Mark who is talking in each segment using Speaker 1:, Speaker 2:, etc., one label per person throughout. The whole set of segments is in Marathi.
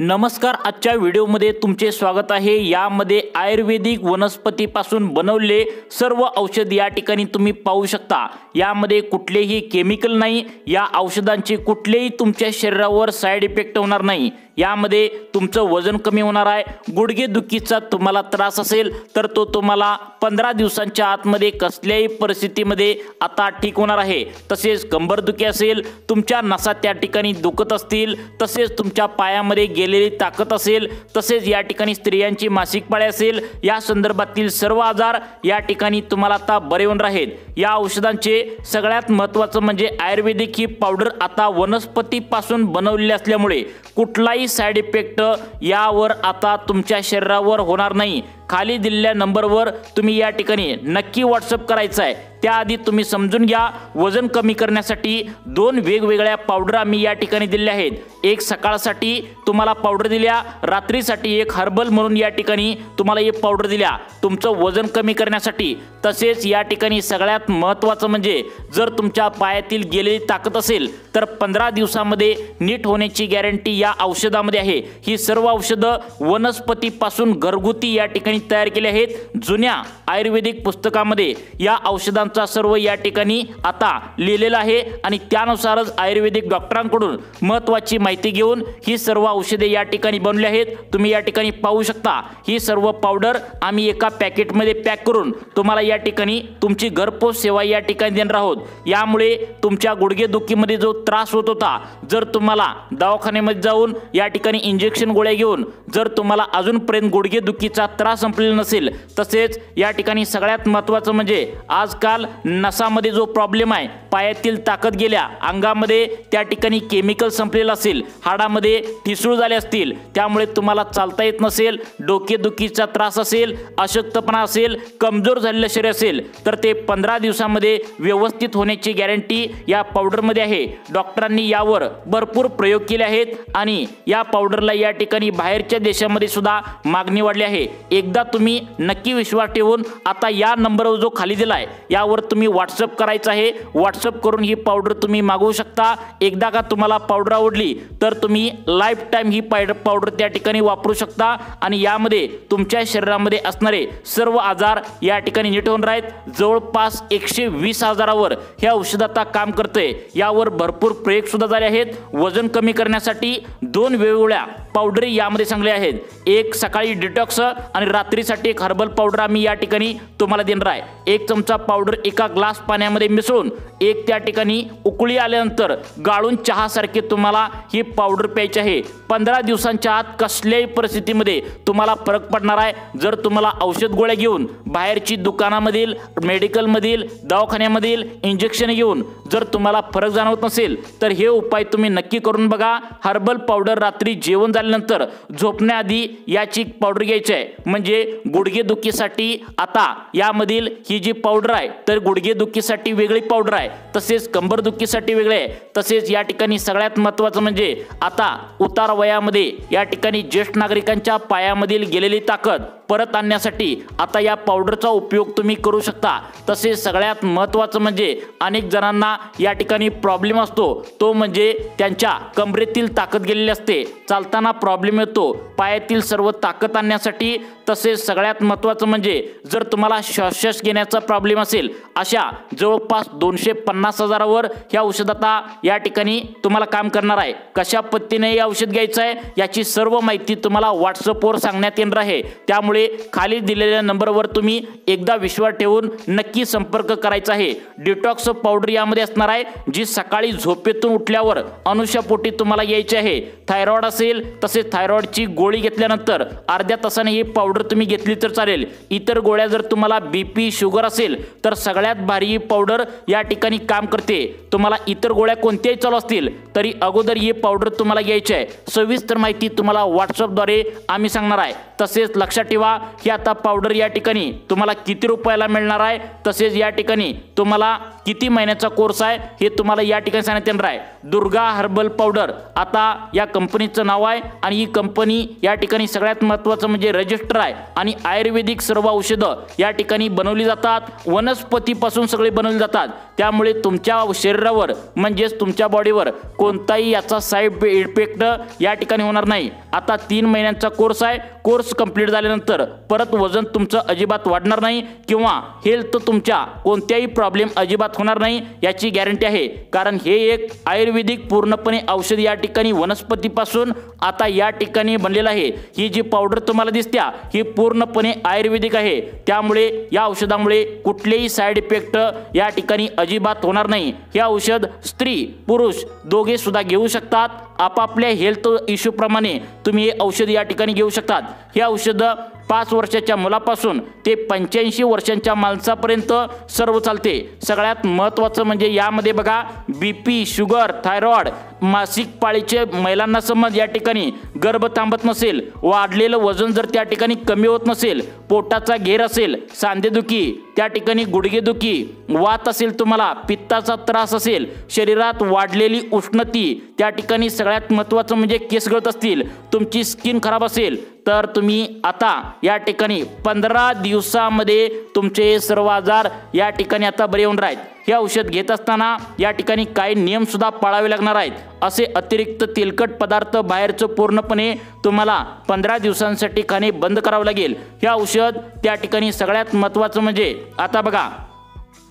Speaker 1: नमस्कार, आजच्या व्हिडिओमध्ये तुमचे स्वागत आहे। यामध्ये आयुर्वेदिक वनस्पतीपासून बनवलेले सर्व औषध या ठिकाणी तुम्ही पाहू शकता। यामध्ये कुठलेही केमिकल नाही, या औषधांचे कुठलेही तुमच्या शरीरावर साइड इफेक्ट होणार नाही। यामध्ये तुमचं वजन कमी होणार आहे। गुडघे दुखीचा तुम्हाला त्रास असेल तर तो तुम्हाला 15 दिवसांच्या आतमध्ये कसल्याही परिस्थितीमध्ये आता ठीक होणार आहे। तसेच कंबरदुखी असेल, तुमच्या नसा त्या ठिकाणी दुखत असतील, तसेच तुमच्या पायामध्ये गेलेली ताकद असेल, तसेच या ठिकाणी स्त्रियांची मासिक पाळी असेल, या संदर्भातील सर्व आजार या ठिकाणी तुम्हाला आता बरे होणार आहेत। या औषधांचे सगळ्यात महत्त्वाचं म्हणजे आयुर्वेदिक ही पावडर आता वनस्पतीपासून बनवलेली असल्यामुळे कुठलाही साइड इफेक्ट यावर आता तुमच्या शरीरावर होणार नाही। खाली दिलेल्या नंबरवर तुम्ही या ठिकाणी नक्की व्हॉट्सअप करायचा आहे। त्याआधी तुम्ही समजून घ्या, वजन कमी करण्यासाठी 2 वेगवेगळ्या पावडर आम्ही या ठिकाणी दिल्या आहेत। एक सकाळसाठी तुम्हाला पावडर दिल्या, रात्रीसाठी एक हर्बल म्हणून या ठिकाणी तुम्हाला एक पावडर दिल्या तुमचं वजन कमी करण्यासाठी। तसेच या ठिकाणी सगळ्यात महत्त्वाचं म्हणजे जर तुमच्या पायातील गेलेली ताकद असेल तर 15 दिवसांमध्ये नीट होण्याची गॅरंटी या औषधामध्ये आहे। ही सर्व औषधं वनस्पतीपासून घरगुती या ठिकाणी तयार केले आहेत। जुन्या आयुर्वेदिक पुस्तकामध्ये या औषधांचा सर्व या ठिकाणी आता लिहिलेलं आहे आणि त्यानुसारच आयुर्वेदिक डॉक्टरांकडून महत्त्वाची माहिती घेऊन ही सर्व औषधे या ठिकाणी बनवली आहेत। तुम्ही या ठिकाणी पाहू शकता, ही सर्व पावडर आम्ही एका पॅकेटमध्ये पॅक करून तुम्हाला या ठिकाणी तुमची घरपोच सेवा या ठिकाणी देणार आहोत। यामुळे तुमच्या गुडघेदुखीमध्ये जो त्रास होत होता, जर तुम्हाला दवाखान्यामध्ये जाऊन या ठिकाणी इंजेक्शन गोळ्या घेऊन जर तुम्हाला अजूनपर्यंत गुडघेदुखीचा त्रास संपलेला नसेल, तसेच या ठिकाणी सगळ्यात महत्त्वाचं म्हणजे आजकाल नसामध्ये जो प्रॉब्लेम आहे, पायातील ताकद गेल्या, अंगामध्ये त्या ठिकाणी केमिकल संपलेलं असेल, हाडामध्ये ठिसूळ झाले असतील, त्यामुळे तुम्हाला चालता येत नसेल, डोकेदुखीचा त्रास असेल, अशक्तपणा असेल, कमजोर झालेलं शरीर असेल तर ते 15 दिवसांमध्ये व्यवस्थित होण्याची गॅरंटी या पावडरमध्ये आहे। डॉक्टरांनी यावर भरपूर प्रयोग केले आहेत आणि या पावडरला या ठिकाणी बाहेरच्या देशामध्ये सुद्धा मागणी वाढली आहे। एकदा तुम्ही नक्की विश्वास ठेवून आता या नंबरवर जो खाली दिला आहे यावर तुम्ही व्हॉट्सअप करायचं आहे। व्हॉट्सअप करून ही पावडर तुम्ही मागवू शकता। एकदा का तुम्हाला पावडर आवडली तर तुम्ही लाईफ टाइम ही पावडर त्या ठिकाणी वापरू शकता आणि यामध्ये तुमच्या शरीरामध्ये असणारे सर्व आजार या ठिकाणी नीट होणार आहेत। जवळपास 120 आजारावर हे औषध आता काम करते। यावर भरपूर प्रयोग सुद्धा झाले आहेत। वजन कमी करण्यासाठी 2 वेगवेगळ्या पावडर यामध्ये चांगले आहेत। एक सकाळी डिटॉक्स आणि रात्रीसाठी एक हर्बल पावडर आम्ही या ठिकाणी तुम्हाला देणार आहे। 1 चमचा पावडर एका ग्लास पाण्यामध्ये मिसळून एक त्या ठिकाणी उकळी आल्यानंतर गाळून चहासारखे तुम्हाला ही पावडर प्यायची आहे। 15 दिवसांच्या आत कसल्याही परिस्थितीमध्ये तुम्हाला फरक पडणार आहे। जर तुम्हाला औषध गोळ्या घेऊन बाहेरची दुकानामधील, मेडिकलमधील, दवाखान्यामधील इंजेक्शन घेऊन जर तुम्हाला फरक जाणवत नसेल तर हे उपाय तुम्ही नक्की करून बघा। हर्बल पावडर रात्री जेवण झाल्यानंतर झोपण्याआधी याची पावडर घ्यायची आहे। म्हणजे गुडघेदुखीसाठी आता यामधील ही जी पावडर आहे तर गुडघेदुखीसाठी वेगळी पावडर आहे, तसेच कंबरदुखीसाठी वेगळे आहे। तसेच या ठिकाणी सगळ्यात महत्त्वाचं म्हणजे आता उतार वयामध्ये या ठिकाणी ज्येष्ठ नागरिकांच्या पायामधील गेलेली ताकद परत आणण्यासाठी आता या पावडरचा उपयोग तुम्ही करू शकता। तसेच सगळ्यात महत्त्वाचं म्हणजे अनेक जणांना या ठिकाणी प्रॉब्लेम असतो, तो म्हणजे त्यांच्या कमरेतील ताकद गेलेली असते, चालताना प्रॉब्लेम येतो। पायातील सर्व ताकद आणण्यासाठी तसेच सगळ्यात महत्त्वाचं म्हणजे जर तुम्हाला श्वास घेण्याचा प्रॉब्लेम असेल, अशा जवळपास 250 आजारावर हे औषध आता या ठिकाणी तुम्हाला काम करणार आहे। कशा पद्धतीने हे औषध घ्यायचं आहे याची सर्व माहिती तुम्हाला व्हॉट्सअपवर सांगण्यात येणार आहे। त्यामुळे खाली दिलेल्या नंबरवर तुम्ही एकदा विश्वास ठेवून नक्की संपर्क करायचा आहे। डिटॉक्स पावडर यामध्ये असणार आहे, जी सकाळी झोपेतून उठल्यावर अनुशापोटी तुम्हाला घ्यायची आहे। थायरॉइड असेल तसेच थायरॉइडची गोळी घेतल्यानंतर अर्ध्या तासाने ही पावडर तुम्ही घेतली तर चालेल। इतर गोळ्या जर तुम्हाला बीपी, शुगर असेल तर सगळ्यात भारी ही पावडर या ठिकाणी काम करते। तुम्हाला इतर गोळ्या कोणत्याही चालू असतील तरी अगोदर ही पावडर तुम्हाला घ्यायची आहे। सविस्तर माहिती तुम्हाला व्हॉट्सअपद्वारे आम्ही सांगणार आहे। तसेच लक्षात ठेवा की आता पावडर या ठिकाणी तुम्हाला किती रुपयाला मिळणार आहे, तसेच या ठिकाणी तुम्हाला किती महिन्याचा कोर्स आहे हे तुम्हाला या ठिकाणी सांगण्यात येणार आहे। दुर्गा हर्बल पावडर आता या कंपनीचं नाव आहे आणि ही कंपनी या ठिकाणी सगळ्यात महत्त्वाचं म्हणजे रजिस्टर आहे आणि आयुर्वेदिक सर्व औषधं या ठिकाणी बनवली जातात, वनस्पतीपासून सगळे बनवले जातात। त्यामुळे तुमच्या शरीरावर म्हणजेच तुमच्या बॉडीवर कोणताही याचा साइड इफेक्ट या ठिकाणी होणार नाही। आता 3 महिन्यांचा कोर्स आहे। कोर्स कंप्लीट झाल्यानंतर परत वजन तुमचं अजिबात वाढणार नाही किंवा हेल्थ तुमच्या कोणत्याही प्रॉब्लेम अजिबात होणार नाही याची गॅरंटी आहे, कारण हे एक आयुर्वेदिक पूर्णपणे औषध या ठिकाणी वनस्पतीपासून आता या ठिकाणी बनलेलं आहे। ही जी पावडर तुम्हाला दिसत्या ही पूर्णपणे आयुर्वेदिक आहे, त्यामुळे या औषधामुळे कुठलेही साइड इफेक्ट या ठिकाणी अजिबात होणार नाही। हे औषध स्त्री पुरुष दोघे सुद्धा घेऊ शकतात। आपापल्या हेल्थ इश्यू प्रमाणे तुम्ही हे औषध या ठिकाणी घेऊ शकतात। हे औषध 5 वर्षाच्या मुलापासून ते 85 वर्षांच्या माणसापर्यंत सर्व चालते। सगळ्यात महत्त्वाचं म्हणजे यामध्ये बघा बीपी, शुगर, थायरॉइड, मासिक पाळीचे महिलांना समज या ठिकाणी गर्भ थांबत नसेल, वाढलेलं वजन जर त्या ठिकाणी कमी होत नसेल, पोटाचा घेर असेल, सांधेदुखी, त्या ठिकाणी गुडघेदुखी, वात असेल, तुम्हाला पित्ताचा त्रास असेल, शरीरात वाढलेली उष्णती, त्या ठिकाणी सगळ्यात महत्त्वाचं म्हणजे केस गळत असतील, तुमची स्किन खराब असेल, तर तुम्ही आता या ठिकाणी 15 दिवसामध्ये तुमचे हे सर्व आजार या ठिकाणी आता बरे होणार आहेत। हे औषध घेत असताना या ठिकाणी काही नियम सुद्धा पाळावे लागणार आहेत। असे अतिरिक्त तेलकट पदार्थ बाहेरचं पूर्णपणे तुम्हाला 15 दिवसांसाठी खाणे बंद करावं लागेल। हे औषध त्या ठिकाणी सगळ्यात महत्त्वाचं म्हणजे आता बघा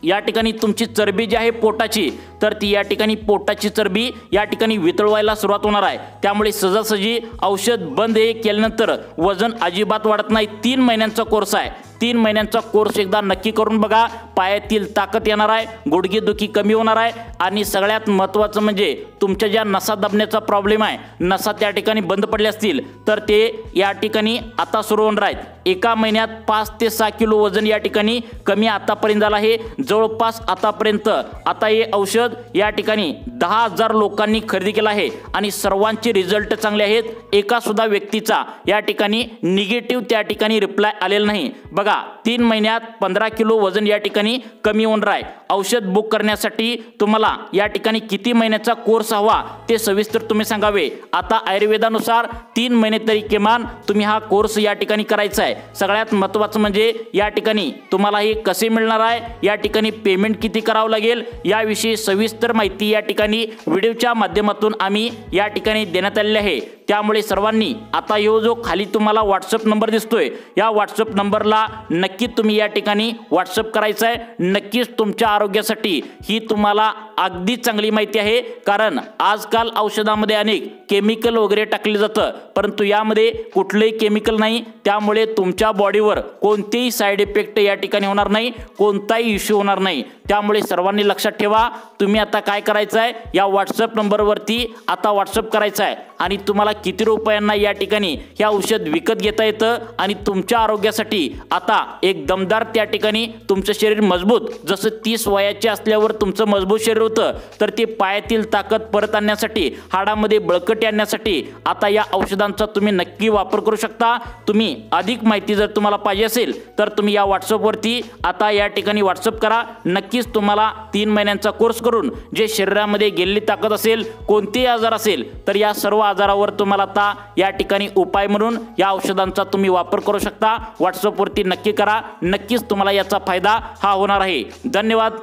Speaker 1: या ठिकाणी तुमची चरबी जी आहे पोटाची, तर ती या ठिकाणी पोटाची चरबी या ठिकाणी वितळवायला सुरुवात होणार आहे। त्यामुळे सहजासहजी औषध बंद हे केल्यानंतर वजन अजिबात वाढत नाही। 3 महिन्यांचा कोर्स आहे। 3 महिन्यांचा कोर्स एकदा नक्की करून बघा, पायातील ताकद येणार आहे, गुडघेदुखी कमी होणार आहे आणि सगळ्यात महत्त्वाचं म्हणजे तुमच्या ज्या नसा दबण्याचा प्रॉब्लेम आहे, नसा त्या ठिकाणी बंद पडल्या असतील तर ते या ठिकाणी आता सुरू होणार आहेत। एका महिन्यात 5 ते 6 किलो वजन या ठिकाणी कमी आतापर्यंत झालं आहे। जवळपास आतापर्यंत आता हे औषध या ठिकाणी 10,000 लोकांनी खरेदी केलं आहे आणि सर्वांचे रिझल्ट चांगले आहेत। एका सुद्धा व्यक्तीचा या ठिकाणी निगेटिव्ह त्या ठिकाणी रिप्लाय आलेला नाही। बघा 3 महिन्यात 15 किलो वजन या ठिकाणी कमी होणार आहे। औषध बुक करण्यासाठी तुम्हाला या ठिकाणी किती महिन्याचा कोर्स हवा ते सविस्तर तुम्ही सांगावे। आता आयुर्वेदानुसार 3 महिने तरी किमान तुम्ही हा कोर्स या ठिकाणी करायचा आहे। सगळ्यात महत्त्वाचं म्हणजे या ठिकाणी तुम्हाला हे कसे मिळणार आहे, या ठिकाणी पेमेंट किती करावं लागेल याविषयी सविस्तर माहिती या ठिकाणी व्हिडिओच्या माध्यमातून आम्ही या ठिकाणी देण्यात आलेली आहे। त्यामुळे सर्वांनी आता जो खाली तुम्हाला व्हॉट्सअप नंबर दिसतोय या व्हॉट्सअप नंबरला नक्की तुम्ही या ठिकाणी व्हॉट्सअप करायचं आहे। नक्कीच तुमच्या आरोग्यासाठी ही तुम्हाला अगदी चांगली माहिती आहे, कारण आजकाल औषधामध्ये अनेक केमिकल वगैरे टाकले जातं, परंतु यामध्ये कुठलेही केमिकल नाही। त्यामुळे तुमच्या बॉडीवर कोणतेही साइड इफेक्ट या ठिकाणी होणार नाही, कोणताही इश्यू होणार नाही। त्यामुळे सर्वांनी लक्षात ठेवा, तुम्ही आता काय करायचं आहे, या व्हॉट्सअप नंबरवरती आता व्हॉट्सअप करायचं आहे आणि तुम्हाला किती रुपयांना या ठिकाणी हे औषध विकत घेता येतं आणि तुमच्या आरोग्यासाठी आता एक दमदार त्या ठिकाणी तुमचं शरीर मजबूत, जसं 30 वयाचे असल्यावर तुमचं मजबूत शरीर होतं, तर ते पायातील ताकद परत आणण्यासाठी, हाडामध्ये बळकटी आणण्यासाठी आता या औषधांचा तुम्ही नक्की वापर करू शकता। तुम्ही अधिक माहिती जर तुम्हाला पाहिजे असेल तर तुम्ही या व्हॉट्सअपवरती आता या ठिकाणी व्हॉट्सअप करा। नक्कीच तुम्हाला 3 महिन्यांचा कोर्स करून जे शरीरामध्ये गेलेली ताकद असेल, कोणतेही आजार असेल, तर या सर्व आजारावर तुम्हाला आता या ठिकाणी उपाय म्हणून या औषधांचा तुम्ही वापर करू शकता। व्हॉट्सअपवरती नक्की करा, नक्कीच तुम्हाला याचा फायदा हा होणार आहे। धन्यवाद।